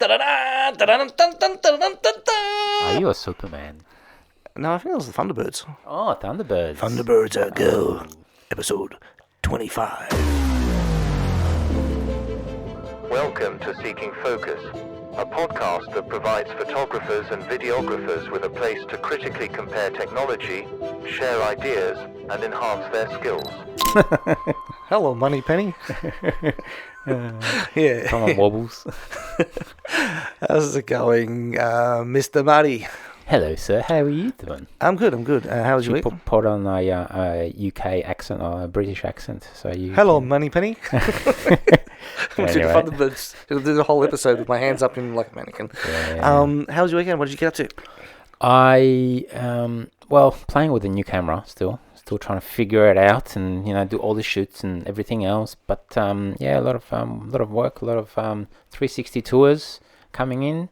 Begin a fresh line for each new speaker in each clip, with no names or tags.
Are you a Superman?
No, I think it was the Thunderbirds.
Oh, Thunderbirds.
Thunderbirds are go. Episode 25.
Welcome to Seeking Focus, a podcast that provides photographers and videographers with a place to critically compare technology, share ideas, and enhance their skills.
Hello, Moneypenny. Yeah.
Come on, Wobbles.
How's it going, Mr. Muddy?
Hello, sir. How are you doing?
I'm good. How was your
You
week?
put on a UK accent or a British accent, so you.
Hello, Moneypenny.
Anyway.
Thunderbirds. It'll do the whole episode with my hands up in like a mannequin.
Yeah.
How was your weekend? What did you get up to?
I playing with a new camera still trying to figure it out and do all the shoots and everything else. But a lot of work, a lot of 360 tours coming in,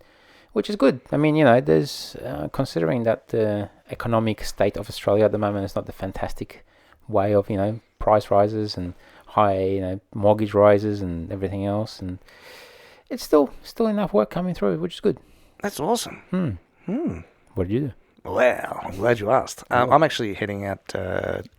which is good. I mean, there's considering that the economic state of Australia at the moment is not the fantastic way of price rises and high mortgage rises and everything else, and it's still enough work coming through, which is good.
That's awesome.
What did you do?
Well, I'm glad you asked. I'm actually heading out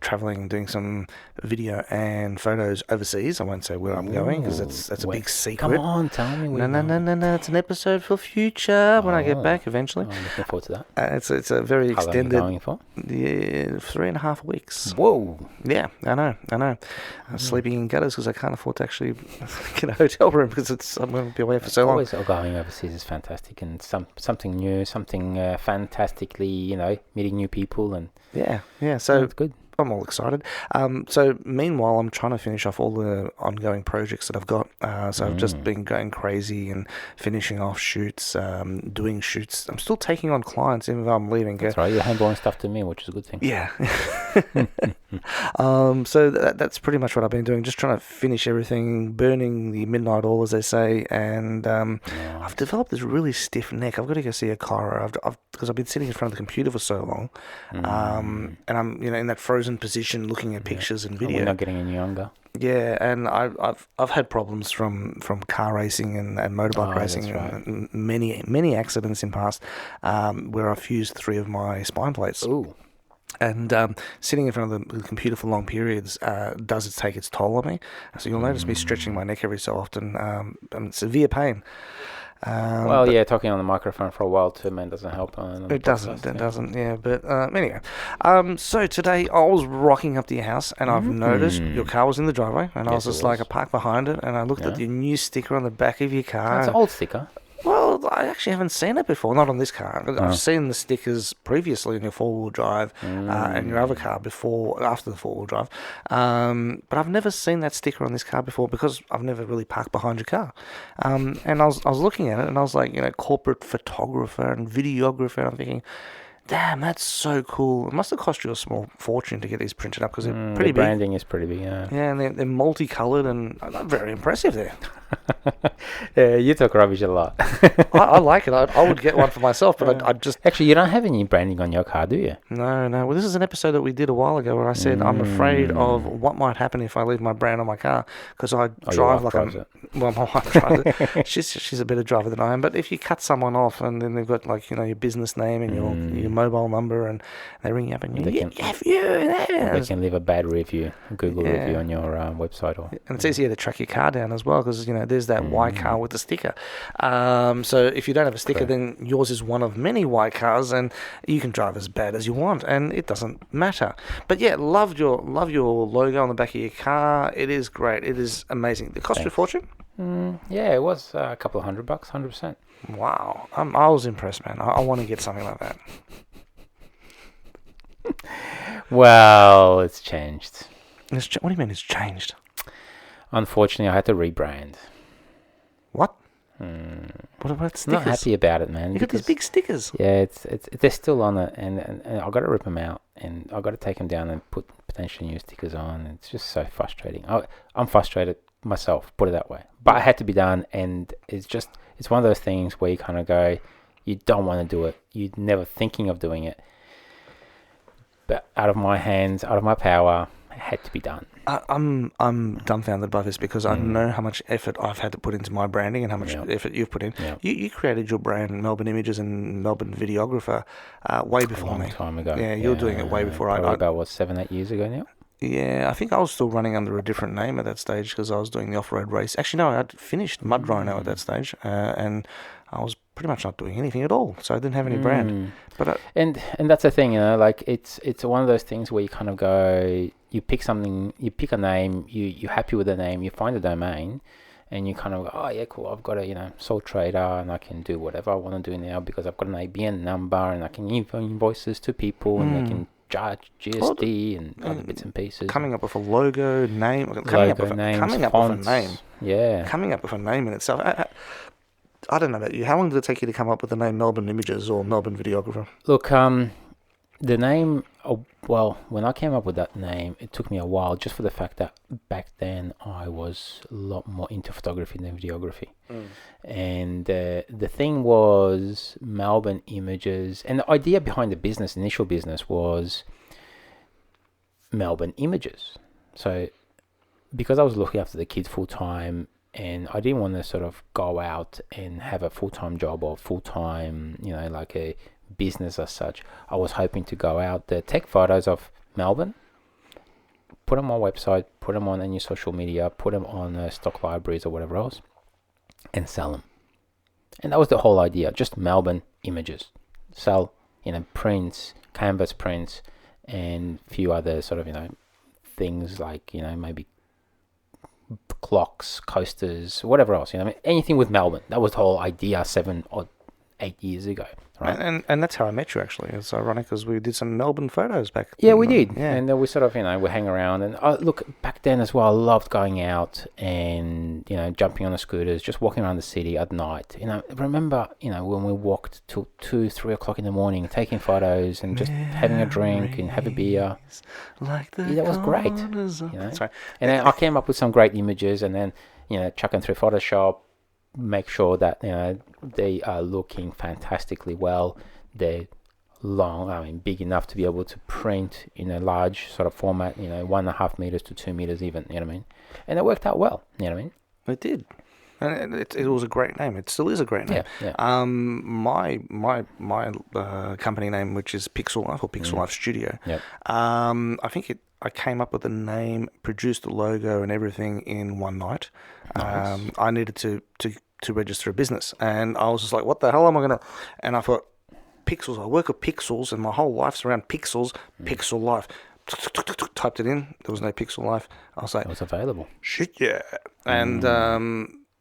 traveling, doing some video and photos overseas. I won't say where I'm going because that's a big secret.
Come on, tell me.
No. It's an episode for future when I get back eventually.
I'm looking forward to that.
It's a very
How
extended.
long are you going for?
Yeah, 3.5 weeks.
Whoa.
Yeah, I know. I'm sleeping in gutters because I can't afford to actually get a hotel room because I'm going to be away for so long.
Always going overseas is fantastic and something new, something fantastically, meeting new people and
So
it's good.
I'm all excited. So meanwhile, I'm trying to finish off all the ongoing projects that I've got. So I've just been going crazy and finishing off shoots, doing shoots. I'm still taking on clients even though I'm leaving.
That's right. You're handballing stuff to me, which is a good thing.
Yeah. So that's pretty much what I've been doing. Just trying to finish everything, burning the midnight oil, as they say. And I've developed this really stiff neck. I've got to go see a chiro. Because I've been sitting in front of the computer for so long. And I'm in that frozen position looking at pictures and video.
We're not getting any younger.
Yeah, and I've had problems from car racing and motorbike racing,
that's right.
and many accidents in past where I've fused 3 of my spine plates.
Ooh.
And sitting in front of the computer for long periods does take its toll on me. So you'll notice me stretching my neck every so often. And severe pain. Talking on the microphone for a while too, man, doesn't help. It doesn't, yeah. But anyway, so today I was rocking up to your house and I've noticed your car was in the driveway and I was just like, I parked behind it and I looked at your new sticker on the back of your car.
That's an old sticker.
Well, I actually haven't seen it before, not on this car. I've seen the stickers previously in your four-wheel drive and your other car after the four-wheel drive. But I've never seen that sticker on this car before because I've never really parked behind your car. And I was looking at it and I was like, corporate photographer and videographer. And I'm thinking, damn, that's so cool. It must have cost you a small fortune to get these printed up because they're pretty big.
The branding is pretty big, yeah.
Yeah, and they're multicoloured and very impressive there.
Yeah, you talk rubbish a lot.
I like it. I would get one for myself, but I just...
Actually, you don't have any branding on your car, do you?
No. Well, this is an episode that we did a while ago where I said I'm afraid of what might happen if I leave my brand on my car because I drive like a... Well, my wife drives it. She's a better driver than I am. But if you cut someone off and then they've got your business name and your mobile number and they ring you up and
they can leave a bad review, Google review on your website.
And it's easier to track your car down as well because, there's that white car with the sticker. So if you don't have a sticker, then yours is one of many white cars and you can drive as bad as you want and it doesn't matter. But yeah, love your logo on the back of your car. It is great. It is amazing. It cost you a fortune?
Yeah, it was a couple of $100, 100%.
Wow. I was impressed, man. I want to get something like that.
Well, it's changed.
What do you mean it's changed?
Unfortunately, I had to rebrand.
What? What about stickers?
Not happy about it, man.
You got these big stickers.
Yeah, they're still on it, and I've got to rip them out, and I've got to take them down and put potentially new stickers on. It's just so frustrating. I'm frustrated myself, put it that way. But it had to be done, and it's one of those things where you kind of go, you don't want to do it. You're never thinking of doing it. But out of my hands, out of my power, had to be done.
I'm dumbfounded by this because I know how much effort I've had to put into my branding and how much effort you've put in.
Yep.
You created your brand, Melbourne Images and Melbourne Videographer, way before me.
A long time ago.
Yeah, you're doing it way before
I. About 7-8 years ago now.
Yeah, I think I was still running under a different name at that stage because I was doing the off-road race. Actually, no, I'd finished Mud Rhino at that stage, and I was pretty much not doing anything at all, so I didn't have any brand. But
and that's the thing, like it's one of those things where you kind of go, you pick something, you pick a name, you're happy with the name, you find a domain, and you kind of go, oh yeah, cool, I've got a sole trader, and I can do whatever I want to do now because I've got an ABN number, and I can give invoices to people, and they can charge GST and other bits and pieces.
Coming up with a logo, name,
coming up with a name. Yeah.
Coming up with a name in itself. I don't know about you. How long did it take you to come up with the name Melbourne Images or Melbourne Videographer?
Look, the name, when I came up with that name, it took me a while just for the fact that back then I was a lot more into photography than videography. And the thing was Melbourne Images, and the idea behind the initial business was Melbourne Images. So because I was looking after the kids full time, and I didn't want to sort of go out and have a full-time job or full-time, like a business as such. I was hoping to go out there, take photos of Melbourne, put them on my website, put them on any social media, put them on stock libraries or whatever else, and sell them. And that was the whole idea, just Melbourne Images. Sell, prints, canvas prints, and a few other sort of, things like, maybe clocks, coasters, whatever else, anything with Melbourne. That was the whole idea 7 or 8 years ago, right?
And that's how I met you, actually. It's ironic because we did some Melbourne photos back.
Yeah, we did.
Yeah.
And then we sort of, we hang around. And look, back then as well, I loved going out and, jumping on the scooters, just walking around the city at night. Remember, when we walked till 2, 3 o'clock in the morning, taking photos and just having a drink and have a beer.
Like
that was great.
That's right.
And then I came up with some great images and then, chuck them through Photoshop, make sure that they are looking fantastically well. They're long, big enough to be able to print in a large sort of format, 1.5 meters to 2 meters even, and it worked out well,
It did. And it was a great name. It still is a great name.
Yeah.
My company name, which is Pixel Life or Pixel Life Studio.
Yep.
I think I came up with the name, produced the logo and everything in one night.
Nice.
I needed to register a business, and I was just like, what the hell am I gonna? And I thought, pixels. I work with pixels, and my whole life's around pixels. Pixel Life. Typed it in. There was no Pixel Life. I was like,
it was available.
Shit, yeah. And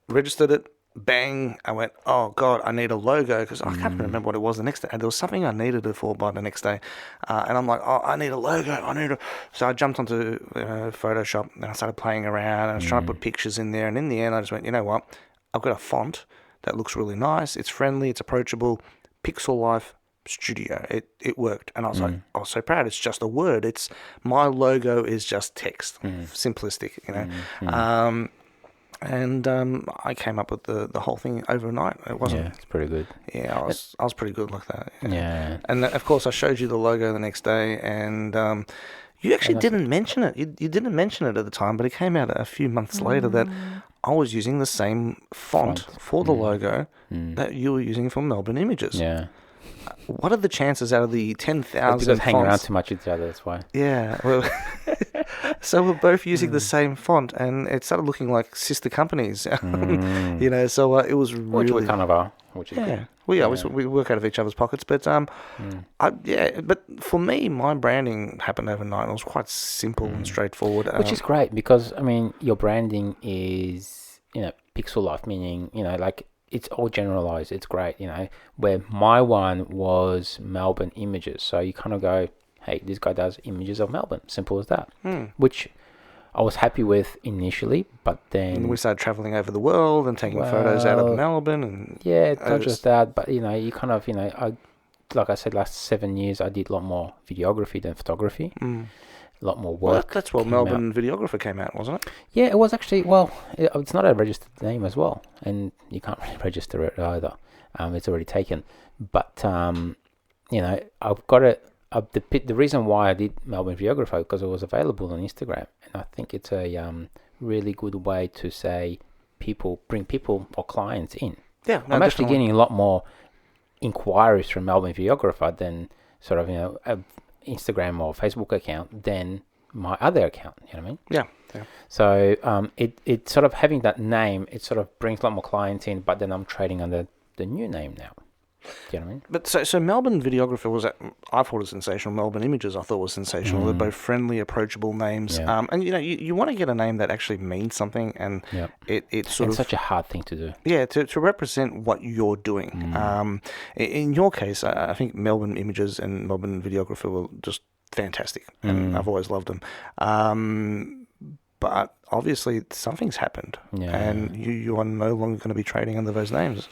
registered it. Bang. I went, oh, God, I need a logo because I can't remember what it was the next day. And there was something I needed it for by the next day. And I'm like, oh, I need a logo. So I jumped onto Photoshop and I started playing around. And I was trying to put pictures in there. And in the end, I just went, you know what? I've got a font that looks really nice. It's friendly. It's approachable. Pixel Life Studio. It worked. And I was like, I was so proud. It's just a word. It's my logo is just text. Simplistic, And I came up with the whole thing overnight. It wasn't.
Yeah, it's pretty good.
Yeah, I was pretty good like that.
Yeah.
And of course, I showed you the logo the next day, and you actually didn't mention it. You didn't mention it at the time, but it came out a few months later that I was using the same font for the logo that you were using for Melbourne Images.
Yeah.
What are the chances out of the 10,000
Because hang around
fonts?
too much with each other, that's why.
Yeah. Well, so we're both using the same font, and it started looking like sister companies. So it was really...
Which we kind of are, which is good.
We work out of each other's pockets, but but for me, my branding happened overnight. It was quite simple and straightforward.
Which is great because, your branding is, Pixel Life, meaning, it's all generalized. It's great, where my one was Melbourne Images. So you kind of go, hey, this guy does images of Melbourne. Simple as that. Which I was happy with initially, but then...
And we started traveling over the world and taking photos out of Melbourne. And
yeah, not just that, but, you kind of, like I said, last 7 years, I did a lot more videography than photography. A lot more work.
Well, that's what Melbourne Videographer came out, wasn't it?
Yeah, it was actually, it's not a registered name as well, and you can't really register it either. It's already taken. But, I've got it, the reason why I did Melbourne Videographer because it was available on Instagram, and I think it's a really good way to say bring people or clients in.
Yeah, no,
I'm actually
definitely.
getting a lot more inquiries from Melbourne Videographer than sort of a Instagram or Facebook account than my other account. You know what I mean?
Yeah.
So it sort of having that name, it sort of brings a lot more clients in, but then I'm trading under the new name now. Do you know what I mean?
But so Melbourne Videographer I thought it was sensational. Melbourne Images I thought was sensational. They're both friendly, approachable names.
Yeah.
And you want to get a name that actually means something, and it's sort of
such a hard thing to do.
Yeah, to represent what you're doing. In your case, I think Melbourne Images and Melbourne Videographer were just fantastic, and I've always loved them. But obviously something's happened, and you are no longer going to be trading under those names.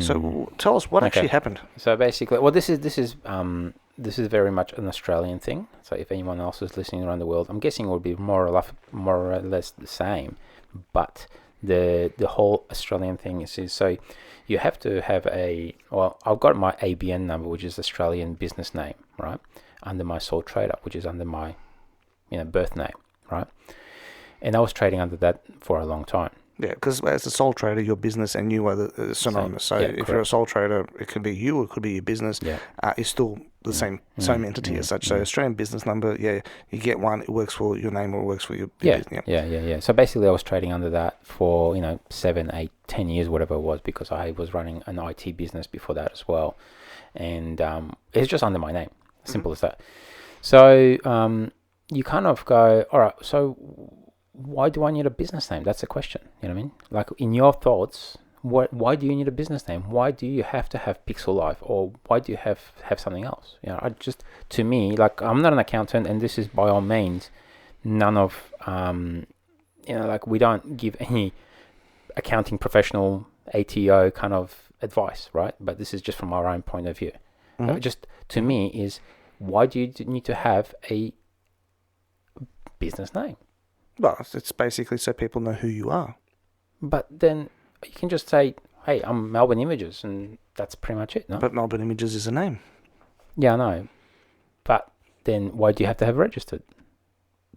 So tell us what actually happened.
So basically, well, this is very much an Australian thing. So if anyone else is listening around the world, I'm guessing it would be more or less the same. But the whole Australian thing is so you have to have I've got my ABN number, which is Australian business name, right, under my sole trader, which is under my birth name, right. And I was trading under that for a long time. Yeah,
because as a sole trader, your business and you are the synonymous. So if you're a sole trader, it could be you or it could be your business.
Yeah.
It's still the same entity as such. So Australian business number, you get one, it works for your name or it works for your business.
Yeah. So basically I was trading under that for, 7, 8, 10 years, whatever it was, because I was running an IT business before that as well. And it's just under my name. Simple as that. So you kind of go, all right, so why do I need a business name? That's the question. You know what I mean? Like in your thoughts, why do you need a business name? Why do you have to have Pixel Life, or why do you have something else? To me, like I'm not an accountant, and this is by all means none of we don't give any accounting professional ATO kind of advice, right? But this is just from our own point of view. Just to me is, why do you need to have a business name?
Well, it's basically so people know who you are.
But then you can just say, hey, I'm Melbourne Images, and that's pretty much it, no?
But Melbourne Images is a name.
Yeah, I know. But then why do you have to have registered?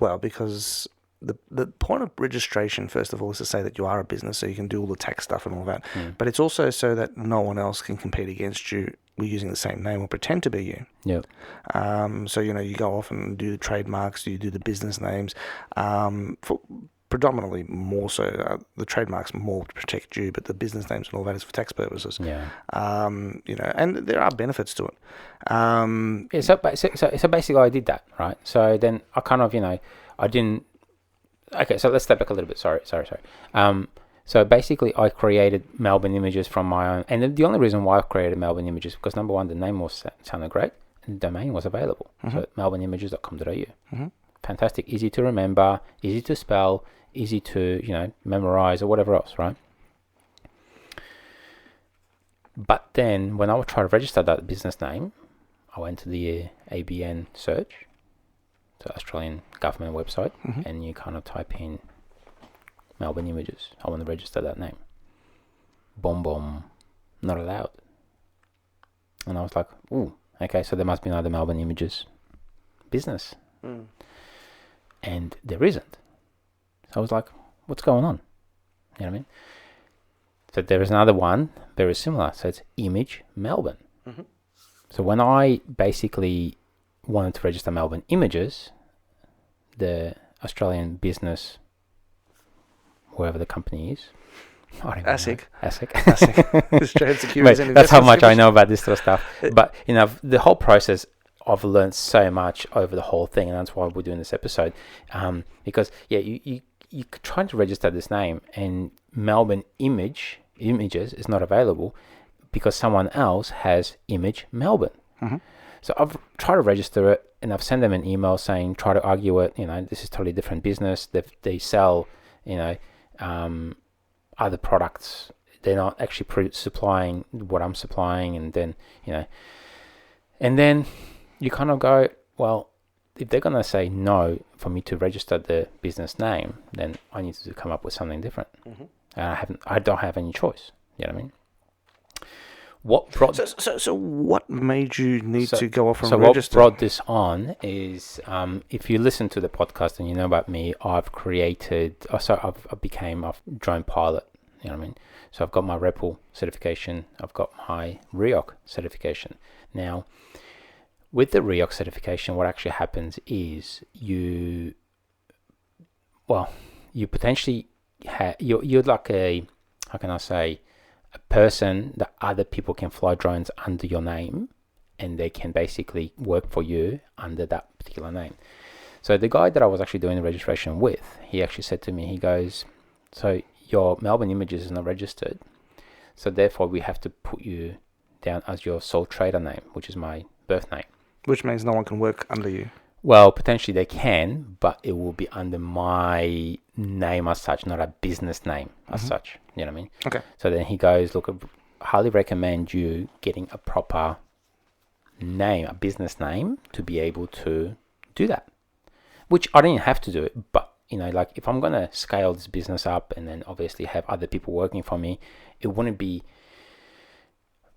Well, because the point of registration, first of all, is to say that you are a business, so you can do all the tax stuff and all that. But it's also so that no one else can compete against you using the same name or pretend to be you.
Yep.
So, you go off and do the trademarks, you do the business names. For predominantly more so, the trademarks more to protect you, but the business names and all that is for tax purposes.
Yeah.
And there are benefits to it.
So basically I did that, right? So then I kind of, I didn't... Okay, so let's step back a little bit. Sorry. So basically, I created Melbourne Images from my own, and the only reason why I created Melbourne Images because number one, the name sounded great, and the domain was available. So melbourneimages.com.au. Fantastic, easy to remember, easy to spell, easy to memorize or whatever else, right? But then when I would try to register that business name, I went to the ABN search, the Australian government website, and you kind of type in Melbourne Images. I want to register that name. Boom, not allowed. And I was like, ooh, okay, so there must be another Melbourne Images business. And there isn't. So I was like, what's going on? You know what I mean? So there is another one, very similar. So it's Image Melbourne. So when I basically wanted to register Melbourne Images, the Australian business, whoever the company is, ASIC.
Australian Securities and
That's how
Investments
much I know about this sort of stuff. But the whole process, I've learned so much over the whole thing, and that's why we're doing this episode. Because you trying to register this name, and Melbourne Images is not available because someone else has Image Melbourne. So I've tried to register it, and I've sent them an email saying, try to argue it. This is totally different business. They sell, other products. They're not actually supplying what I'm supplying, and then, and then you kind of go, well, if they're going to say no for me to register the business name, then I need to come up with something different. And I don't have any choice. You know what I mean? what brought
So what made you need to go off and
so
register?
what brought this on is if you listen to the podcast and you know about me, I've became a drone pilot. You know what I mean? So I've got my REPL certification. I've got my REOC certification. Now, with the REOC certification, what actually happens is you potentially you're like a person that other people can fly drones under your name, and they can basically work for you under that particular name. So the guy that I was actually doing the registration with, he actually said to me, he goes, so your Melbourne Images is not registered, so therefore we have to put you down as your sole trader name, which is my birth name.
Which means no one can work under you.
Well, potentially they can, but it will be under my name as such, not a business name as such. You know what I mean?
Okay.
So then he goes, look, I highly recommend you getting a proper name, a business name, to be able to do that. Which I didn't have to do it, but, you know, like if I'm going to scale this business up and then obviously have other people working for me, it wouldn't be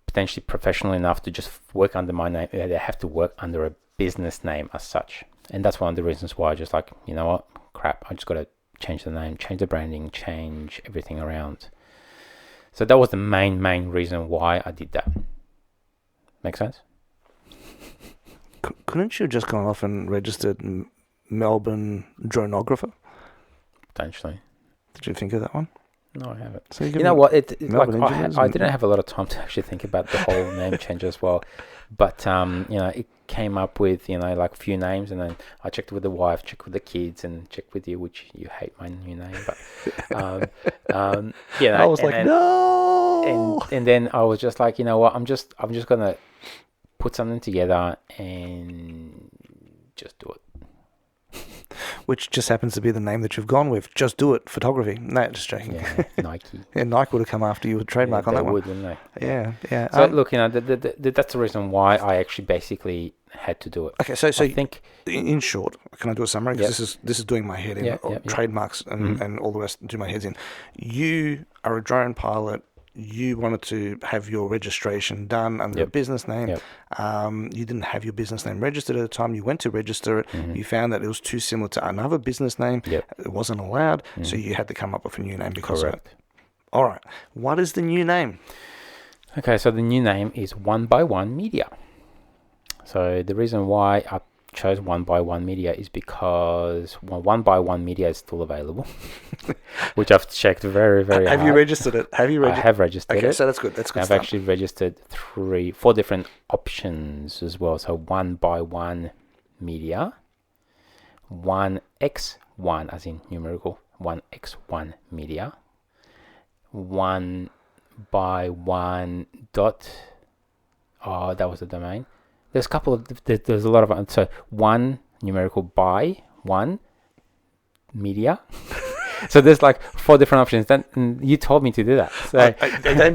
potentially professional enough to just work under my name. They have to work under a business name as such. And that's one of the reasons why I just like, you know what, crap, I just got to change the name, change the branding, change everything around. So that was the main reason why I did that. Make sense?
Couldn't you have just gone off and registered Melbourne Dronographer?
Potentially.
Did you think of that one?
No, I haven't.
So
you know what? I didn't
and
have a lot of time to actually think about the whole name change as well. But, you know, it came up with, you know, like a few names, and then I checked with the wife, checked with the kids, and checked with you, which you hate my new name. But, you know,
I was like, no.
And then I was just like, you know what? I'm just gonna put something together and just do it.
Which just happens to be the name that you've gone with. Just Do It Photography. No, just joking.
Yeah, Nike.
Yeah, Nike would have come after you with a trademark on that one.
They would, wouldn't they?
Yeah.
So look, you know, that's the reason why I actually basically had to do it.
Okay, so
I think,
in short, can I do a summary? Because this is doing my head in. Trademarks and all the rest do my heads in. You are a drone pilot. You wanted to have your registration done under a business name. You didn't have your business name registered at the time. You went to register it. You found that it was too similar to another business name. It wasn't allowed, so you had to come up with a new name because of it. All right. What is the new name?
Okay, so the new name is One by One Media. So the reason why I chose One by One Media is because One by One Media is still available, which I've checked very hard.
Have you registered it?
I have registered it.
Okay, so that's good.
I've actually registered 4 different options as well. So One by One Media, 1x1 as in numerical, 1x1 Media, 1 by 1 dot. Oh, that was the domain. There's a couple of, there's a lot of, so 1 numerical by 1 media. So there's like 4 different options. Then you told me to do that. So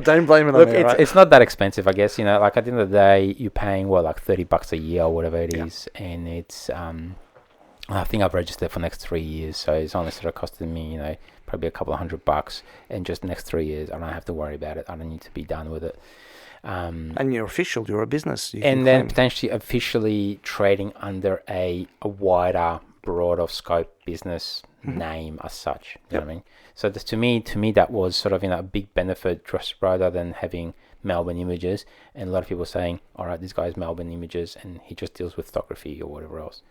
don't blame it on me. Look,
it's not that expensive, I guess. You know, like at the end of the day, you're paying like $30 a year or whatever it is, and it's I think I've registered for the next 3 years, so it's only sort of costing me, you know, probably a couple of $100, and just the next 3 years, I don't have to worry about it. I don't need to be done with it.
And you're official, you're a business.
And then potentially officially trading under a wider, broader scope business name as such. You know what I mean? So to me, that was sort of, you know, a big benefit, just rather than having Melbourne Images and a lot of people saying, all right, this guy's Melbourne Images and he just deals with photography or whatever else.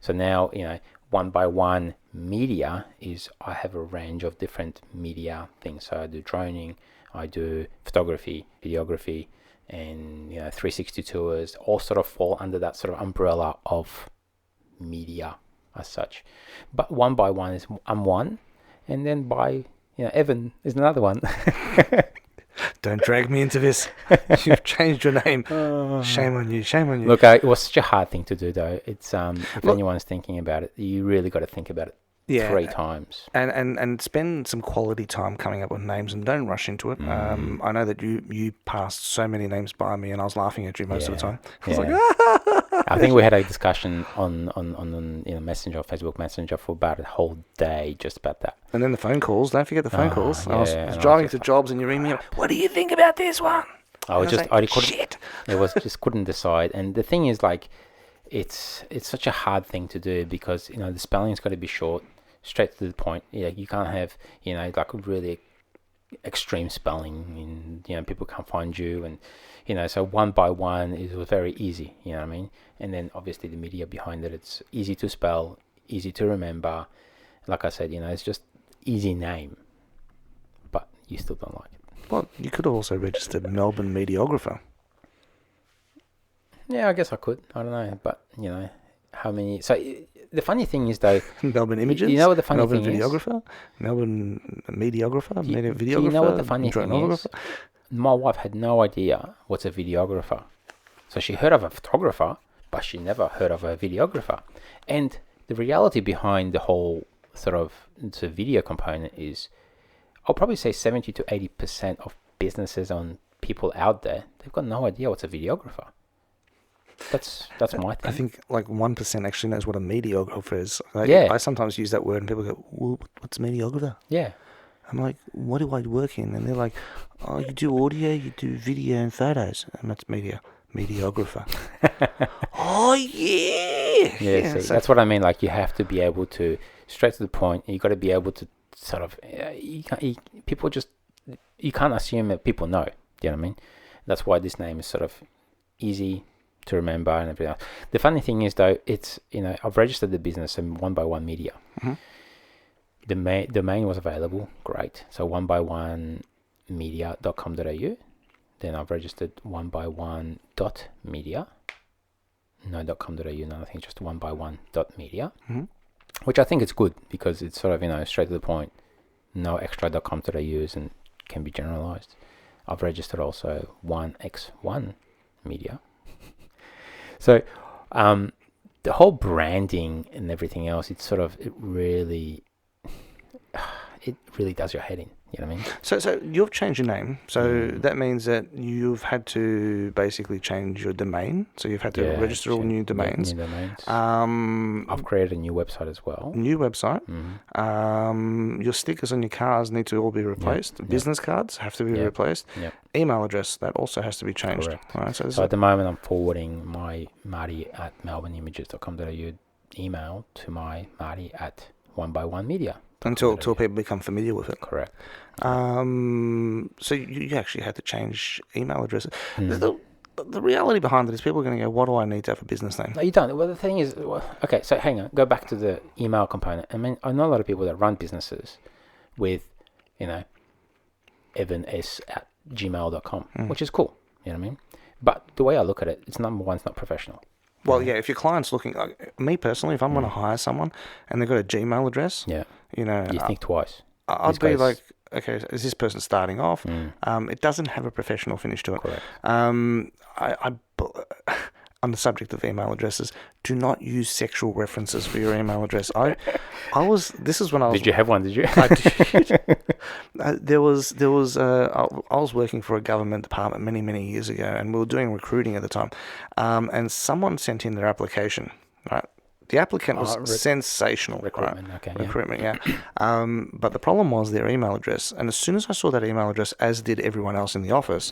So now, you know, One by One Media is, I have a range of different media things. So I do droning, I do photography, videography, and, you know, 360 tours, all sort of fall under that sort of umbrella of media as such. But One by One is, I'm one, and then by, you know, Evan is another one.
Don't drag me into this. You've changed your name. Shame on you.
Look, it was such a hard thing to do, though. It's if anyone's thinking about it, you really got to think about it 3 times.
And spend some quality time coming up with names, and don't rush into it. I know that you passed so many names by me, and I was laughing at you most of the time. I was like,
I think we had a discussion on Messenger, Facebook Messenger, for about a whole day just about that.
And then the phone calls. Don't forget the phone calls. I was driving to jobs, and you ring me up. What do you think about this one?
I was
And
just,
like,
I couldn't,
shit.
it was just couldn't decide. And the thing is, like, it's such a hard thing to do because, you know, the spelling's got to be short, straight to the point. Yeah, you can't have, you know, like really extreme spelling, and, you know, people can't find you, and, you know, so one by one was very easy, you know what I mean? And then obviously the media behind it, it's easy to spell, easy to remember. Like I said, you know, it's just easy name, but you still don't like it.
Well, you could have also registered Melbourne Mediographer.
Yeah, I guess I could. I don't know, but, you know, how many? So the funny thing is, though,
Melbourne Images.
you know what the funny
Melbourne
thing
Videographer. Melbourne Mediographer. Videographer.
do you know what the funny thing is? My wife had no idea what's a videographer. So she heard of a photographer, but she never heard of a videographer. And the reality behind the whole sort of the video component is, I'll probably say 70 to 80% of businesses and people out there, they've got no idea what's a videographer. That's my thing.
I think like 1% actually knows what a mediographer is. Like,
Yeah.
I sometimes use that word and people go, well, what's a mediographer?
Yeah.
I'm like, what do I work in? And they're like, oh, you do audio, you do video and photos. And that's mediographer. Oh, yeah.
Yeah, see,
so
that's what I mean. Like, you have to be able to, straight to the point, you got to be able to sort of, people just, you can't assume that people know. Do you know what I mean? That's why this name is sort of easy to remember and everything else. The funny thing is, though, it's, you know, I've registered the business in One by One Media.
Mhm.
The domain was available, great. So onebyone.media.com.au. Then I've registered onebyone.media. No .com.au, no, I think just onebyone.media.
Mhm.
Which I think is good because it's sort of, you know, straight to the point. No extra .com.au's and can be generalized. I've registered also 1x1 Media. So the whole branding and everything else, it's sort of, it really does your head in. You know what I mean?
So you've changed your name. So that means that you've had to basically change your domain. So you've had to register all new domains.
New domains.
Um,
I've created a new website as well.
New website.
Mm-hmm.
Your stickers on your cars need to all be replaced.
Yep.
Business cards have to be replaced.
Yep.
Email address, that also has to be changed.
Correct.
Right?
So at the moment, I'm forwarding my marty@melbourneimages.com.au email to my marty@onebyone.media.
Until people become familiar with it.
Correct.
So you actually had to change email addresses. The reality behind it is people are going to go, what do I need to have a business name?
No, you don't. Well, the thing is, okay, so hang on. Go back to the email component. I mean, I know a lot of people that run businesses with, you know, evans@gmail.com, which is cool. You know what I mean? But the way I look at it, it's number one, it's not professional.
Well, yeah, if your client's looking, me personally, if I'm going to hire someone and they've got a Gmail address, you know,
you think twice.
I'd be like, okay, is this person starting off? It doesn't have a professional finish to it.
Correct.
On the subject of email addresses, do not use sexual references for your email address. This is when I was.
Did you have one? Did you?
I did. I was working for a government department many years ago, and we were doing recruiting at the time. And someone sent in their application, right? The applicant was sensational.
Recruitment,
right?
okay.
Recruitment, yeah. But the problem was their email address. And as soon as I saw that email address, as did everyone else in the office,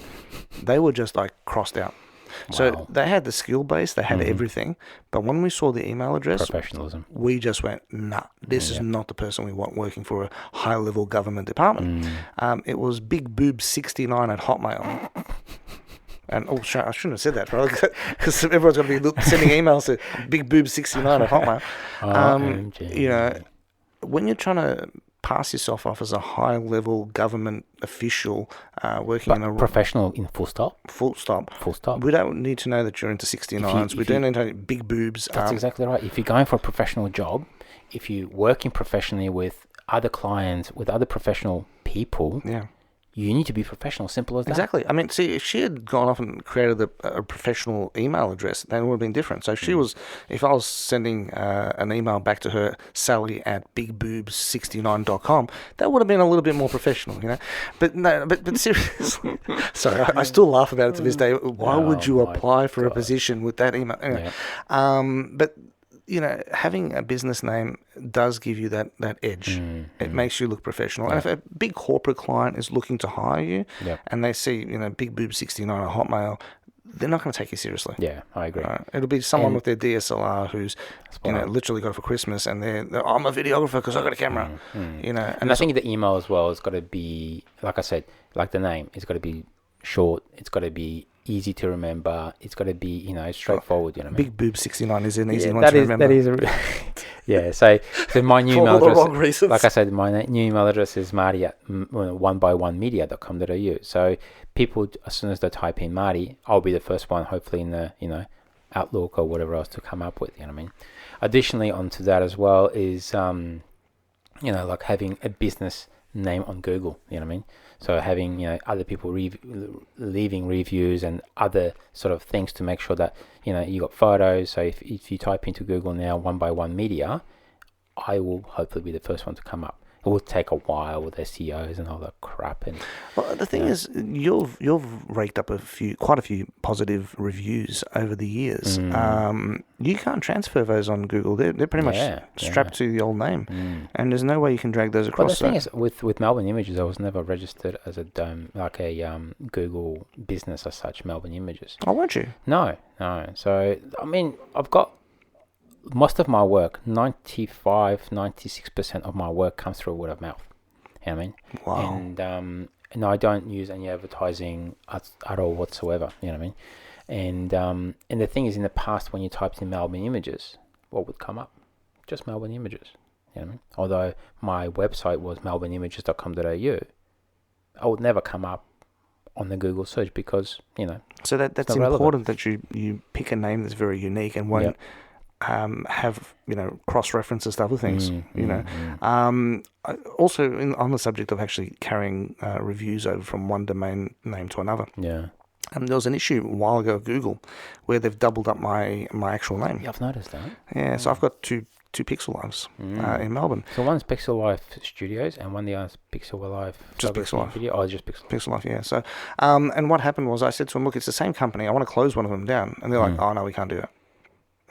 they were just like crossed out.
Wow.
So they had the skill base, they had everything. But when we saw the email address,
Professionalism,
we just went, nah, this is not the person we want working for a high-level government department. It was bigboob69@hotmail. And I shouldn't have said that, right? Because everyone's going to be sending emails to bigboob69@hotmail. You know, when you're trying to pass yourself off as a high-level government official working in a
professional in full stop.
Full stop.
Full stop.
We don't need to know that you're into 69s. We don't need to know big boobs.
That's exactly right. If you're going for a professional job, if you're working professionally with other clients, with other professional people, you need to be professional. Simple as that.
Exactly. I mean, see, if she had gone off and created a professional email address, then it would have been different. So if she was, if I was sending an email back to her, Sally@bigboobs69.com, that would have been a little bit more professional, you know. But no, but seriously, sorry, I still laugh about it to this day. Why would you apply for a position with that email? Anyway, but having a business name does give you that edge. It makes you look professional. And if a big corporate client is looking to hire you and they see, Big Boob 69 at Hotmail, they're not going to take you seriously.
Yeah, I agree.
It'll be someone with their DSLR who's, literally got it for Christmas, and they're I'm a videographer because I got a camera. And
I think the email as well has got to be, like I said, like the name, it's got to be short. It's got to be easy to remember. It's got to be, straightforward.
Big Boob 69 is an easy one to remember.
That is, So my new email address,
wrong reasons.
like I said, my new email address is Marty at 1by1media.com.au. So people, as soon as they type in Marty, I'll be the first one, hopefully in the Outlook or whatever else to come up with. You know what I mean? Additionally, onto that as well is like having a business name on Google. You know what I mean? So having other people leaving reviews and other sort of things to make sure that you got photos. So if you type into Google now 1by1 Media, I will hopefully be the first one to come up. It will take a while with SEOs and all that crap. And
the thing is, you've raked up quite a few positive reviews over the years. You can't transfer those on Google. They're pretty much strapped to the old name, and there's no way you can drag those across.
But the thing is, with Melbourne Images, I was never registered as a Google business as such. Melbourne Images.
Oh, weren't you?
No. So I mean, I've got. Most of my work, 96% of my work comes through word of mouth. You know what I mean?
Wow.
And I don't use any advertising at all whatsoever. You know what I mean? And the thing is, in the past, when you typed in Melbourne Images, what would come up? Just Melbourne Images. You know what I mean? Although my website was melbourneimages.com.au, I would never come up on the Google search because,
So that's important that you pick a name that's very unique and won't... have cross references to other things. Also on the subject of actually carrying reviews over from one domain name to another.
Yeah.
There was an issue a while ago at Google where they've doubled up my actual name.
Yeah, I've noticed that.
Yeah, so I've got two Pixel Lives in Melbourne.
So one's Pixel Life Studios and one the other's Pixel Life.
Just Pixel Life.
Video? Oh, just
Pixel Life, yeah. So, and what happened was I said to them, look, it's the same company. I want to close one of them down. And they're like, oh, no, we can't do that.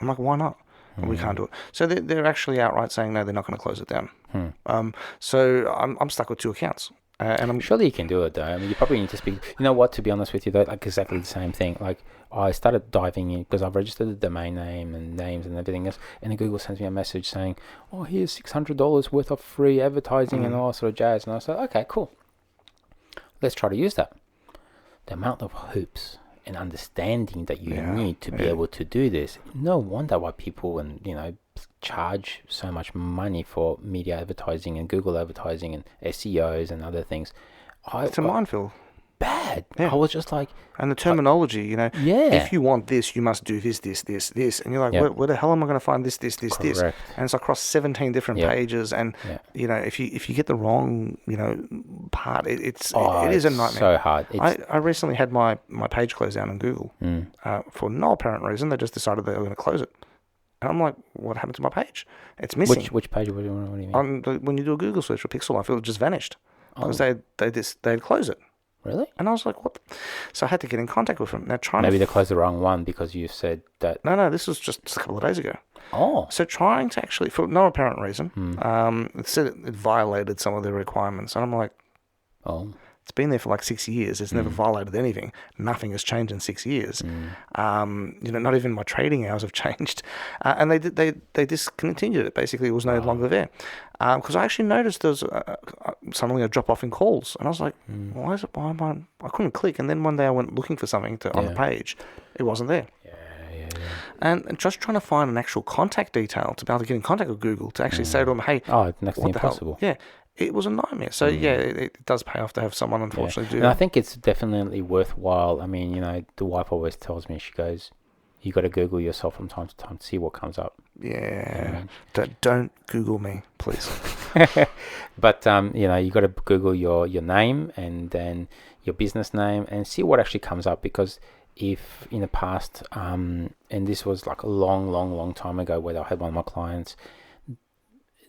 I'm like, why not? We can't do it. So they're actually outright saying, no, they're not going to close it down. So I'm stuck with two accounts. And I'm
surely you can do it though. I mean, you probably need to speak. You know what? To be honest with you, though, like exactly the same thing. Like I started diving in because I've registered the domain name and names and everything else, and then Google sends me a message saying, "Oh, here's $600 worth of free advertising and all that sort of jazz." And I said, "Okay, cool. Let's try to use that." The amount of hoops and understanding that you need to be able to do this. No wonder why people charge so much money for media advertising and Google advertising and SEOs and other things.
It's a minefield.
Bad. Yeah. I was just like...
And the terminology, if you want this, you must do this. And you're like, where the hell am I going to find this? And it's across 17 different pages. And, if you get the wrong, part, it is a nightmare.
So hard.
I recently had my page closed down on Google for no apparent reason. They just decided they were going to close it. And I'm like, what happened to my page? It's missing.
Which page? What do you mean?
When you do a Google search for Pixel Life, it just vanished. Because they'd close it.
Really?
And I was like, what? So I had to get in contact with them. Now,
maybe they closed the wrong one because you said that...
No, this was just a couple of days ago.
Oh.
So trying to actually, for no apparent reason, it said it violated some of their requirements. And I'm like, it's been there for like 6 years. It's never violated anything. Nothing has changed in 6 years. Not even my trading hours have changed. And they discontinued it. Basically, it was no longer there. Because I actually noticed there was suddenly a drop off in calls. And I was like, why is it? I couldn't click. And then one day I went looking for something on the page. It wasn't there.
Yeah.
And just trying to find an actual contact detail to be able to get in contact with Google to actually say to them, hey,
next to impossible.
Yeah. It was a nightmare. So, it does pay off to have someone, unfortunately, do
and
that.
I think it's definitely worthwhile. I mean, the wife always tells me, she goes, you got to Google yourself from time to time to see what comes up.
Yeah. Don't Google me, please.
But, you got to Google your name and then your business name and see what actually comes up. Because if in the past, and this was like a long time ago where I had one of my clients,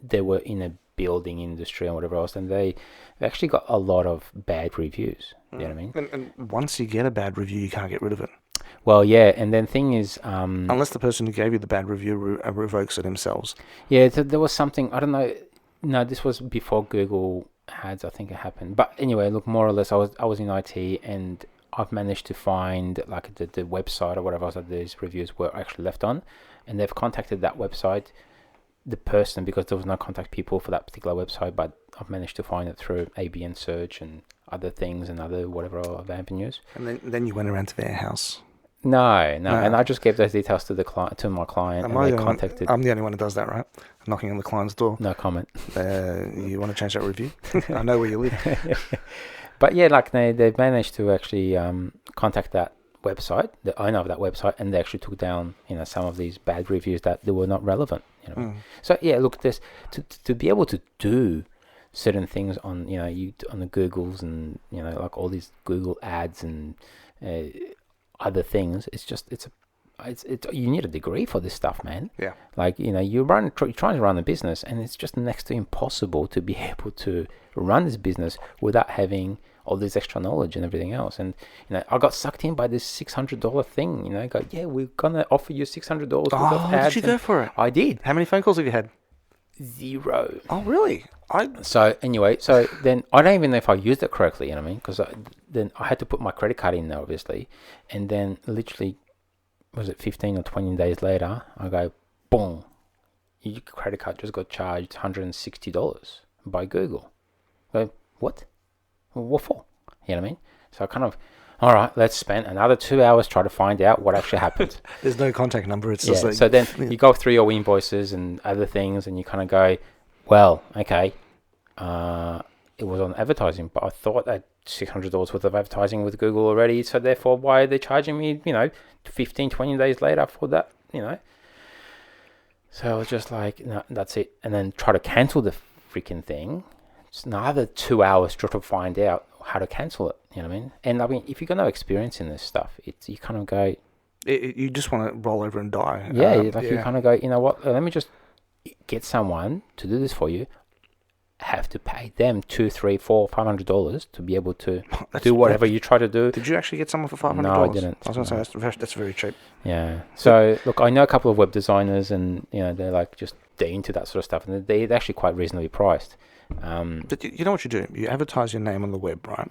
they were in a building industry and whatever else, and they actually got a lot of bad reviews. You know what I mean?
And once you get a bad review, you can't get rid of it.
Well, yeah, and then thing is,
Unless the person who gave you the bad review revokes it themselves.
Yeah, there was something, I don't know. No, this was before Google Ads, I think it happened. But anyway, look, more or less, I was in IT, and I've managed to find like the website or whatever else that these reviews were actually left on, and they've contacted that website, the person, because there was no contact people for that particular website, but I've managed to find it through ABN search and other things and other whatever other avenues.
And then you went around to their house.
No, and I just gave those details to the client, to my client, and they contacted.
I'm the only one who does that, right? Knocking on the client's door.
No comment.
You want to change that review? I know where you live.
But yeah, like they managed to actually contact that website, the owner of that website, and they actually took down some of these bad reviews that they were not relevant. So yeah, look, this to be able to do certain things on on the Googles and like all these Google ads and other things, it's you need a degree for this stuff, man.
Yeah.
Like you're trying to run a business, and it's just next to impossible to be able to run this business without having all this extra knowledge and everything else. And I got sucked in by this $600 thing. We're gonna offer you $600.
Oh, did you go for it?
I did.
How many phone calls have you had?
0.
Oh, really?
So anyway, then I don't even know if I used it correctly. You know what I mean? Because then I had to put my credit card in there, obviously, and then literally, was it 15 or 20 days later, I go, boom, your credit card just got charged $160 by Google. I go, what? What for? You know what I mean? So I kind of, all right, let's spend another 2 hours trying to find out what actually happened.
There's no contact number. It's just like,
so then you go through your invoices and other things, and you kind of go, well, okay, it was on advertising, but I thought that $600 worth of advertising with Google already, so therefore why are they charging me 15 20 days later for that? So I was just like, no, that's it. And then try to cancel the freaking thing. It's another 2 hours trying to find out how to cancel it. You know what I mean? And I mean, if you've got no experience in this stuff, you kind of go,
you just want to roll over and die.
Yeah, you kind of go, you know what, let me just get someone to do this for you. Have to pay them $200, $300, $400, $500 to be able to do whatever you try to do.
Did you actually get someone for $500?
No, I didn't.
I was going to say that's very cheap.
Yeah. So look, I know a couple of web designers, and they're like they're into that sort of stuff, and they're actually quite reasonably priced.
But you know what you do? You advertise your name on the web, right?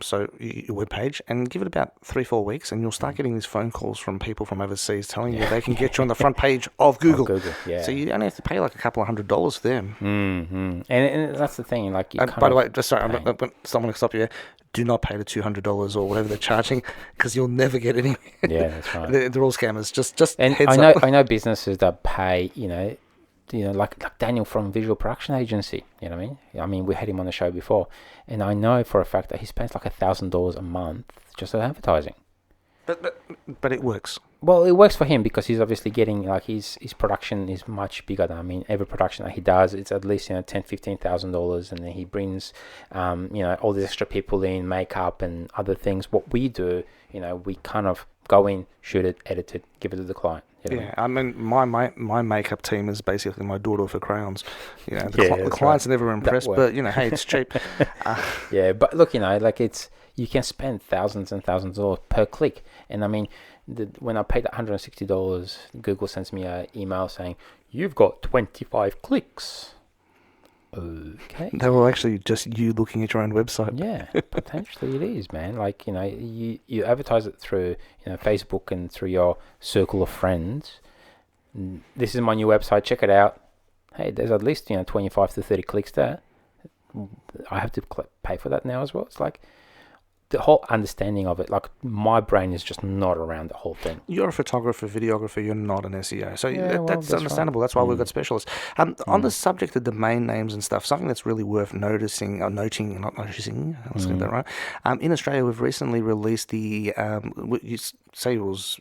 So your web page, and give it about 3-4 weeks, and you'll start getting these phone calls from people from overseas telling you they can get you on the front page of Google.
Yeah.
So you only have to pay like a couple of $100 for them.
And that's the thing. Like,
by the way, just sorry, someone stop you there. Do not pay the $200 or whatever they're charging, because you'll never get any.
Yeah, that's right.
They're all scammers. Just
and
heads up.
I know businesses that pay, like Daniel from Visual Production Agency. You know what I mean? I mean, we had him on the show before, and I know for a fact that he spends like $1,000 a month just on advertising.
But it works.
Well, it works for him because he's obviously getting, like, his production is much bigger than, I mean, every production that he does, it's at least $10,000-$15,000, and then he brings all these extra people in, makeup and other things. What we do, we kind of go in, shoot it, edit it, give it to the client.
Yeah, I mean, my makeup team is basically my daughter for crayons. The clients are never impressed, but hey, it's cheap.
Yeah, but look, you can spend thousands and thousands of dollars per click, and I mean, when I paid that $160, Google sends me an email saying you've got 25 clicks. Okay.
They were actually just you looking at your own website.
Yeah, potentially it is, man. Like, you advertise it through, Facebook and through your circle of friends. This is my new website, check it out. Hey, there's at least, 25 to 30 clicks there. I have to pay for that now as well. It's like, the whole understanding of it, like, my brain is just not around the whole thing.
You're a photographer, videographer, you're not an SEO. So that's understandable.
Right.
That's why we've got specialists. On the subject of domain names and stuff, something that's really worth noticing, let's get that right. In Australia, we've recently released the, you say it was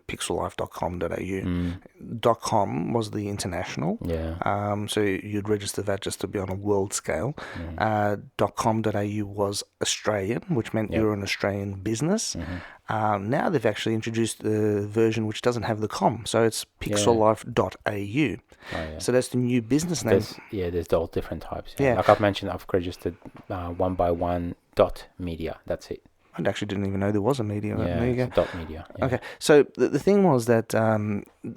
pixellife.com.au. .com was the international.
Yeah.
So you'd register that just to be on a world scale. .com.au was Australian, which meant you were an Australian business. Now they've actually introduced the version which doesn't have the com, so it's pixellife.au. Oh, yeah. So that's the new business name.
There's all different types. Yeah. Like I've mentioned, I've registered 1x1.media. That's it.
I actually didn't even know there was a media.
Yeah,
There you go.
it's dot media. Yeah.
Okay, so the thing was that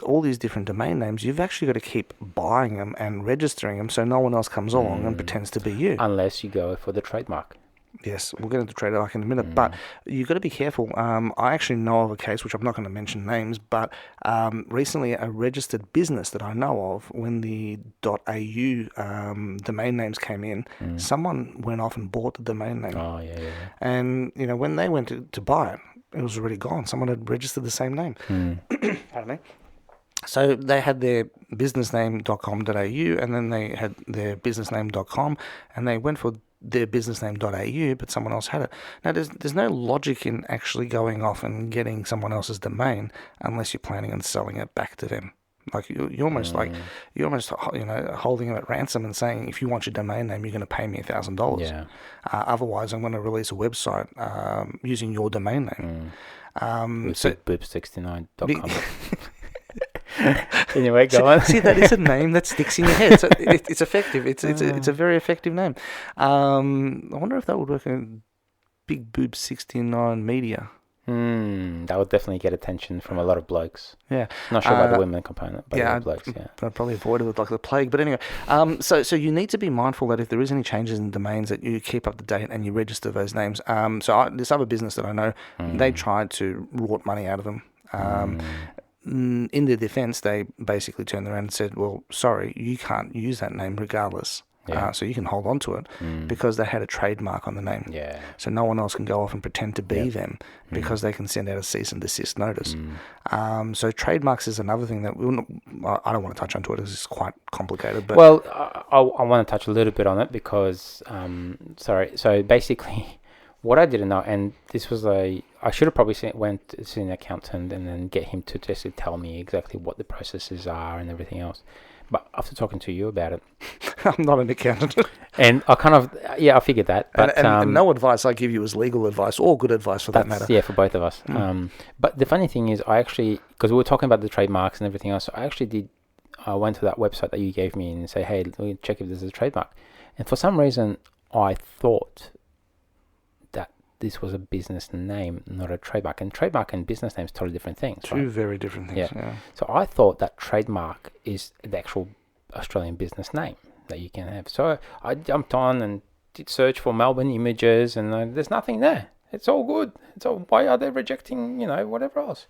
all these different domain names, you've actually got to keep buying them and registering them so no one else comes along and pretends to be you.
Unless you go for the trademark.
Yes, we'll get into trademark in a minute, but you've got to be careful. I actually know of a case, which I'm not going to mention names, but recently a registered business that I know of, when the .au domain names came in, someone went off and bought the domain name.
Oh, yeah.
And, when they went to buy it, it was already gone. Someone had registered the same name. Pardon me. So they had their businessname.com.au, and then they had their businessname.com, and they went for their businessname.au, but someone else had it. Now, there's no logic in actually going off and getting someone else's domain unless you're planning on selling it back to them. Like you're almost holding them at ransom and saying, if you want your domain name, you're going to pay me $1,000.
Yeah.
Otherwise, I'm going to release a website using your domain name.
With boop69.com. Anyway, go on.
See, that is a name that sticks in your head. So it's effective. It's a very effective name. I wonder if that would work in Big Boob 69 Media.
That would definitely get attention from a lot of blokes.
Yeah.
Not sure about the women component, but the blokes, yeah.
I'd probably avoid it with like the plague. But anyway, so you need to be mindful that if there is any changes in domains, that you keep up to date and you register those names. This other business that I know, they tried to rort money out of them. In their defense, they basically turned around and said, well, sorry, you can't use that name regardless.
Yeah.
So you can hold on to it because they had a trademark on the name.
Yeah.
So no one else can go off and pretend to be them because they can send out a cease and desist notice. So trademarks is another thing that I don't want to touch onto it because it's quite complicated. But
well, I want to touch a little bit on it because, so basically what I didn't know, and this was I should have probably went to see an accountant and then get him to just tell me exactly what the processes are and everything else. But after talking to you about it,
I'm not an accountant,
and I kind of I figured that. But
and no advice I give you is legal advice or good advice for that matter.
Yeah, for both of us. But the funny thing is, I actually, because we were talking about the trademarks and everything else, so I actually went to that website that you gave me and say, hey, let me check if this is a trademark. And for some reason, I thought that this was a business name, not a trademark. And trademark and business names are totally different things.
Two very different things. Yeah.
So I thought that trademark is the actual Australian business name that you can have. So I jumped on and did search for Melbourne images, and there's nothing there. It's all good. Why are they rejecting, whatever else?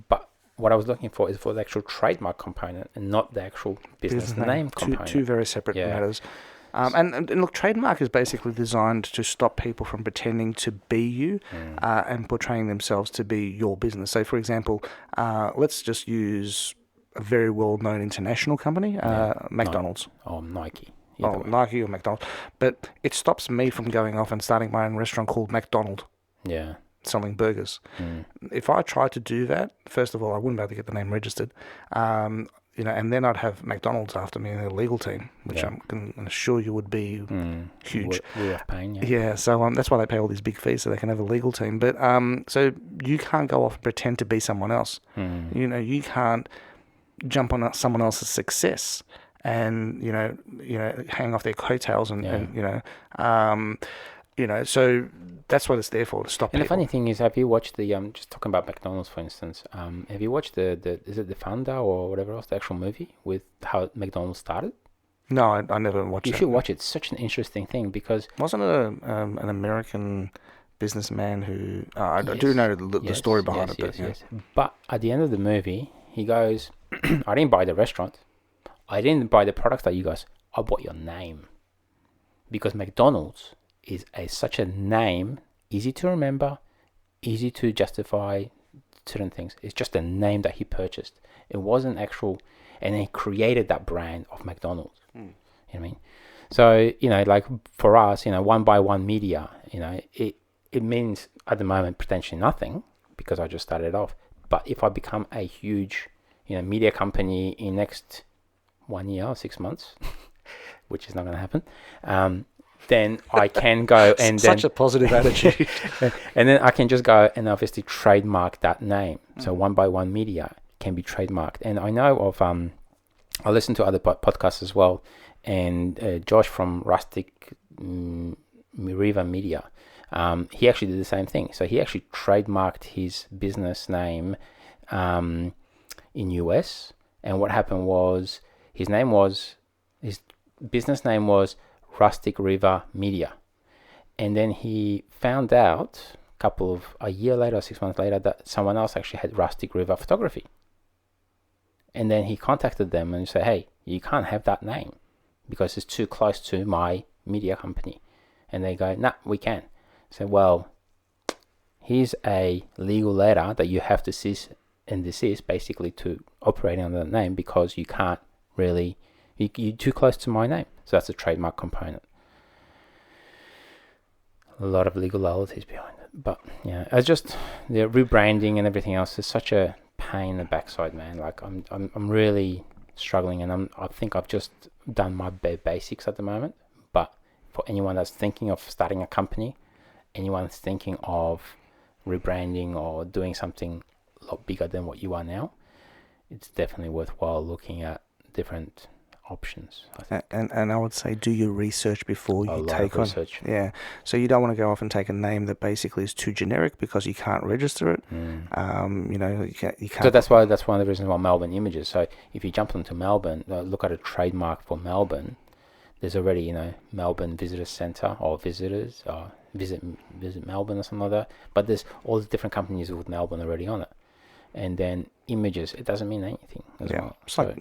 But what I was looking for is for the actual trademark component and not the actual business name component.
Two very separate matters. And look, trademark is basically designed to stop people from pretending to be you and portraying themselves to be your business. So, for example, let's just use a very well-known international company, McDonald's.
Nike.
Nike or McDonald's. But it stops me from going off and starting my own restaurant called McDonald.
Yeah.
Selling burgers. If I tried to do that, first of all, I wouldn't be able to get the name registered. And then I'd have McDonald's after me in their legal team, which I can assure you would be huge.
We're paying,
yeah. So that's why they pay all these big fees so they can have a legal team. But so you can't go off and pretend to be someone else. You can't jump on someone else's success and hang off their coattails so that's what it's there for, to stop people.
And the funny thing is, have you watched the just talking about McDonald's, for instance, have you watched the is it The Founder or whatever else, the actual movie with how McDonald's started?
No, I never watched it.
You should watch it. It's such an interesting thing because...
Wasn't it an American businessman who... I do know the story behind it.
Yes. But at the end of the movie, he goes, I didn't buy the restaurant. I didn't buy the products that you guys... I bought your name. Because McDonald's is such a name, easy to remember, easy to justify certain things. It's just a name that he purchased. It wasn't actual, and he created that brand of McDonald's. You know what I mean? So, like for us, 1x1 media, it means at the moment potentially nothing because I just started off. But if I become a huge, media company in next 1 year or 6 months, which is not going to happen, then I can go and
such a positive attitude.
And then I can just go and obviously trademark that name. So 1x1 media can be trademarked. And I know of, I listen to other podcasts as well. And Josh from Rustic River Media, he actually did the same thing. So he actually trademarked his business name in US, and what happened was his business name was Rustic River Media, and then he found out a year later, 6 months later, that someone else actually had Rustic River Photography. And then he contacted them and said, hey, you can't have that name because it's too close to my media company. And they go, nah, we can. So, well, here's a legal letter that you have to cease and desist basically to operating under that name because you can't really, you're too close to my name. So that's a trademark component. A lot of legalities behind it. But yeah, it's just the rebranding and everything else is such a pain in the backside, man. Like I'm really struggling, and I think I've just done my bare basics at the moment. But for anyone that's thinking of starting a company, anyone that's thinking of rebranding or doing something a lot bigger than what you are now, it's definitely worthwhile looking at different options, I think.
And I would say do your research before you take on.
Research.
Yeah. So you don't want to go off and take a name that basically is too generic because you can't register it. You can't.
So that's one of the reasons why Melbourne Images. So if you jump into Melbourne, look at a trademark for Melbourne. There's already Melbourne Visitor Centre or visitors or visit Melbourne or something like that. But there's all the different companies with Melbourne already on it. And then Images, it doesn't mean anything as well.
It's like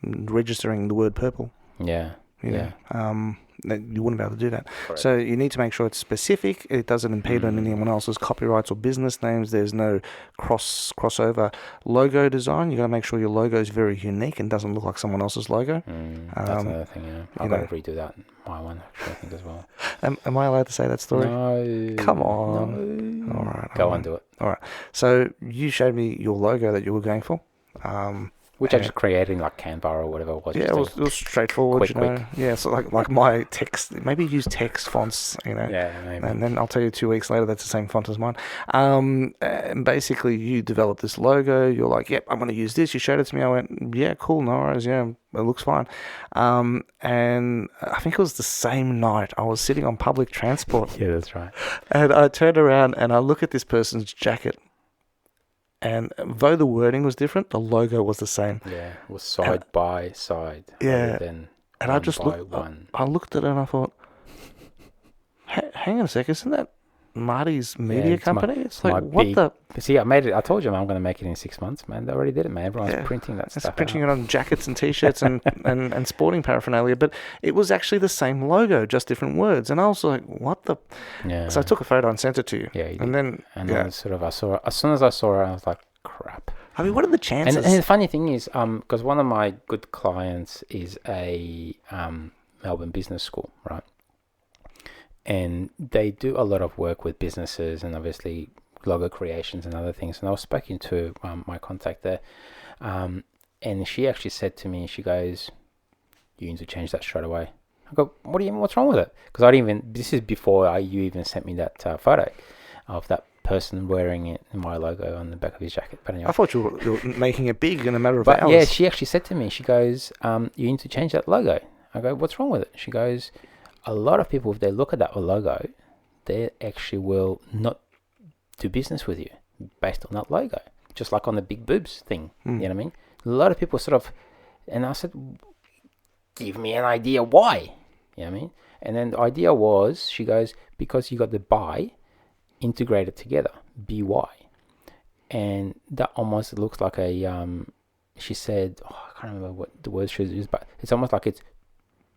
registering the word purple.
Yeah.
You wouldn't be able to do that.
Correct.
So you need to make sure it's specific. It doesn't impede on anyone else's copyrights or business names. There's no crossover logo design. You got to make sure your logo is very unique and doesn't look like someone else's logo.
That's another thing. Yeah, I've got to redo that. My one actually, I think as well.
Am I allowed to say that story?
No.
Come on.
No.
All right.
Go on, do it.
All right. So you showed me your logo that you were going for.
Which I just created in like Canva or whatever it was.
Yeah, it was straightforward,
quick.
Yeah, so like my text, maybe use text fonts,
Yeah, maybe.
And then I'll tell you 2 weeks later that's the same font as mine. And basically you developed this logo. You're like, yep, I'm going to use this. You showed it to me. I went, yeah, cool, no worries. Yeah, it looks fine. And I think it was the same night I was sitting on public transport.
Yeah, that's right.
And I turned around and I look at this person's jacket. And though the wording was different, the logo was the same.
Yeah, it was side by side.
Yeah.
Then
and I just looked. I looked at it and I thought, hang on a sec, isn't that Marty's media company? It's like, what the?
See, I made it. I told you, man, I'm going to make it in 6 months, man. They already did it, man. Everyone's printing that stuff.
Printing it on jackets and t-shirts and sporting paraphernalia. But it was actually the same logo, just different words. And I was like, what the?
Yeah.
So I took a photo and sent it to you.
Yeah, you
and
did.
then
I saw it. As soon as I saw it, I was like, crap.
I mean, what are the chances?
And the funny thing is, because one of my good clients is a Melbourne Business School, right? And they do a lot of work with businesses and obviously logo creations and other things. And I was speaking to my contact there, and she actually said to me, she goes, "You need to change that straight away." I go, "What do you mean? What's wrong with it?" Because I didn't even. This is before you even sent me that photo of that person wearing it, my logo on the back of his jacket. But anyway,
I thought you were making it big in a matter of hours.
Yeah, she actually said to me, she goes, "You need to change that logo." I go, "What's wrong with it?" She goes, "A lot of people, if they look at that logo, they actually will not do business with you based on that logo. Just like on the big boobs thing, you know what I mean? A lot of people sort of," and I said, "Give me an idea why," you know what I mean? And then the idea was, she goes, "Because you got the by integrated together, BY, and that almost looks like a," she said, I can't remember what the word she used, but it's almost like it's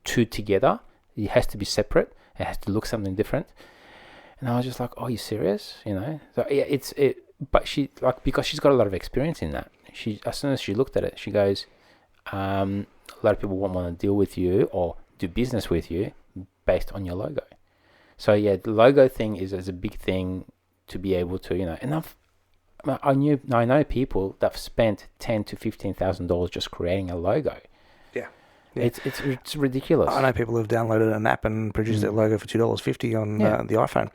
two together. It has to be separate. It has to look something different. And I was just like, "Oh, you serious?" So yeah, but she, like, because she's got a lot of experience in that. She, as soon as she looked at it, she goes, "A lot of people won't want to deal with you or do business with you based on your logo." So yeah, the logo thing is a big thing to be able to, and I know people that've spent $10,000 to $15,000 just creating a logo.
Yeah.
It's ridiculous.
I know people who've downloaded an app and produced their logo for $2.50 on the iPhone.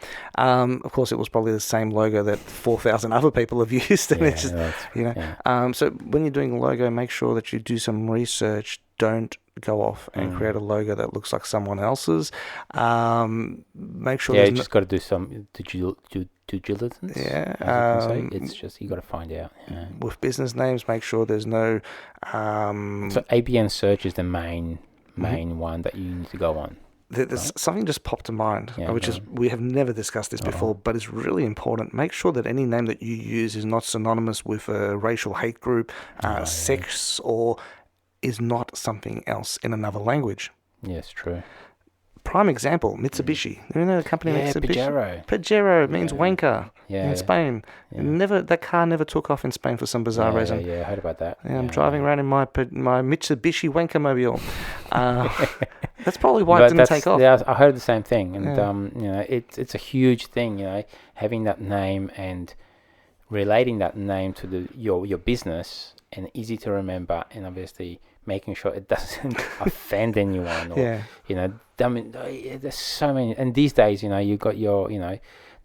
Of course, it was probably the same logo that 4,000 other people have used. And it's just, So when you're doing a logo, make sure that you do some research. Don't go off and create a logo that looks like someone else's. Make sure.
Yeah, you just got to do some due diligence.
Yeah,
as you can say. It's just you got to find out. Yeah.
With business names, make sure there's no.
So ABN search is the main one that you need to go on.
There's something just popped to mind, which is we have never discussed this before, but it's really important. Make sure that any name that you use is not synonymous with a racial hate group, sex, or is not something else in another language.
Yes, true.
Prime example, Mitsubishi. You know the company Mitsubishi?
Pajero.
Pajero means wanker in Spain.
Yeah.
That car never took off in Spain for some bizarre reason.
Yeah, I heard about that.
Yeah, I'm driving around in my Mitsubishi wanker mobile. That's probably why it didn't take off.
Yeah, I heard the same thing, and it's a huge thing. Having that name and relating that name to your business, and easy to remember, and obviously making sure it doesn't offend anyone. Or, I mean, there's so many, and these days, you've got your,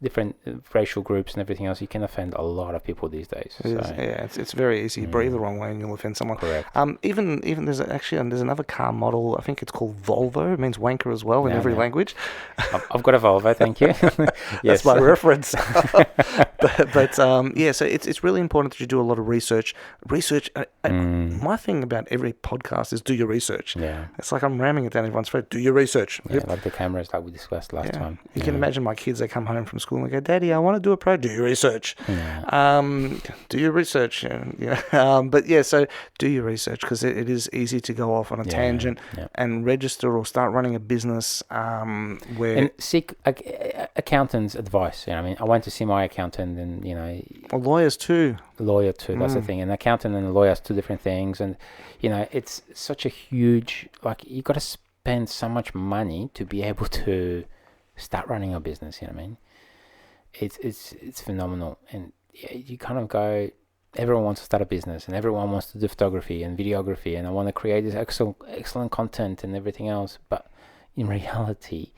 different racial groups and everything else. You can offend a lot of people these days.
It's very easy. You breathe the wrong way and you'll offend someone.
Correct.
Even there's another car model. I think it's called Volvo. It means wanker as well in every language.
I've got a Volvo. Thank you.
That's
Yes.
my reference. but so it's really important that you do a lot of research. My thing about every podcast is do your research.
Yeah.
It's like I'm ramming it down everyone's throat. Do your research.
Yeah, like the cameras like we discussed last time.
You can imagine my kids, they come home from school and they go, Daddy, I want to do a project. Do your research. Do your research. So do your research, because it is easy to go off on a tangent and register or start running a business where...
And seek accountant's advice. I went to see my accountant and,
Or lawyers too.
Lawyer too, that's the thing. An accountant and a lawyer is two different things. And, it's such a huge... you got to spend so much money to be able to start running a business, It's phenomenal, and you kind of go. Everyone wants to start a business, and everyone wants to do photography and videography, and I want to create this excellent content and everything else. But in reality,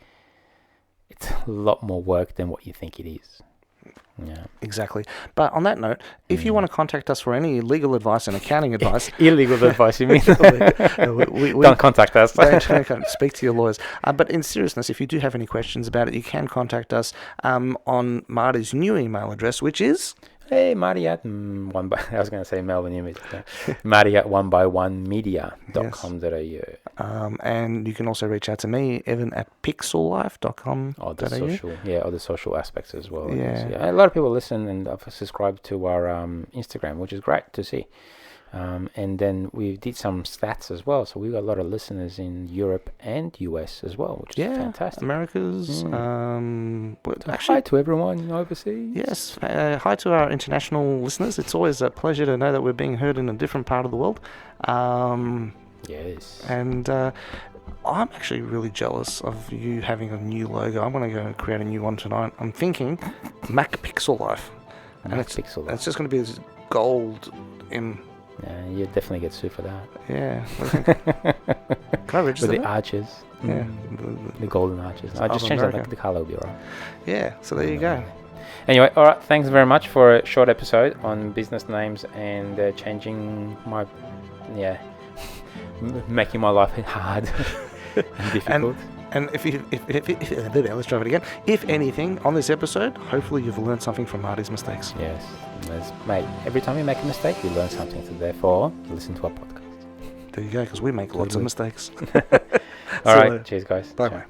it's a lot more work than what you think it is. Yeah,
exactly. But on that note, if you want to contact us for any legal advice and accounting advice,
illegal advice, you mean?
we
don't contact us.
Don't speak to your lawyers. But in seriousness, if you do have any questions about it, you can contact us on Marty's new email address, which is
Hey, Marty at I was going to say Melbourne Image. Marty at onebyOnemedia.com.au.
And you can also reach out to me, Evan at pixellife.com.
Or the social aspects as well.
Yeah.
A lot of people listen and have subscribed to our Instagram, which is great to see. And then we did some stats as well. So we got a lot of listeners in Europe and US as well, which is fantastic.
Americas.
Hi to everyone overseas.
Yes. Hi to our international listeners. It's always a pleasure to know that we're being heard in a different part of the world.
Yes.
And I'm actually really jealous of you having a new logo. I'm going to go create a new one tonight. I'm thinking Mac Pixel Life. It's just going to be this gold in...
Yeah, you definitely get sued for that.
Yeah. Can I register
with the arches?
Yeah.
The golden arches. I just changed that. The colour will be alright.
Yeah, so there you go.
Anyway, alright, thanks very much for a short episode on business names and changing my... making my life hard and difficult.
And if let's try it again. If anything, on this episode, hopefully you've learned something from Marty's mistakes.
Yes. Mate, every time you make a mistake, you learn something. So therefore, listen to our podcast.
There you go, because we make lots of mistakes.
All right. Cheers, guys.
Bye-bye.